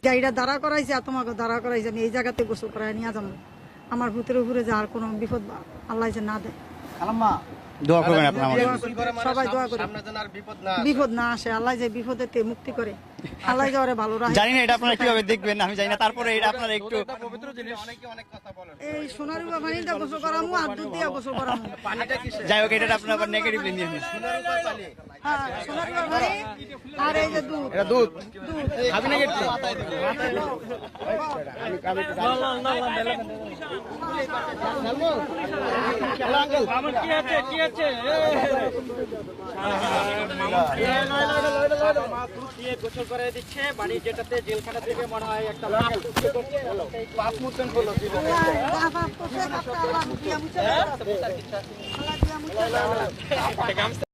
গাড়িটা দাঁড়া করাইছে আর তোমাকে দাঁড়া করাইছে, আমি এই জায়গাতে গোসল করাই নিয়ে যাবো। আমার ভূতের উপরে যার কোনো বিপদ আল্লাহ যে না দেয়। দোয়া করবেন আপনারা সবাই দোয়া করে বিপদ না আসে, আল্লাহ যে বিপদের থেকে মুক্তি করে, আল্লাহ যে ওরে ভালো রাখে। জানি না এটা আপনারা কিভাবে দেখবেন আমি জানি না, তারপরে এটা আপনারা একটু এই সোনার পানিটা গোসল করামু আর দুধ দিয়ে গোসল করামু। যাই হোক, এটা আপনারা আবার নেগেটিভলি নিয়ে নিন। হ্যাঁ, সোনার পানি আর এই যে দুধ, এটা দুধ খাবি না কেটে গোসল করে দিচ্ছে বাড়ি, যেটাতে জেলখানা থেকে মনে হয় একটা পাপ মোচন করলো।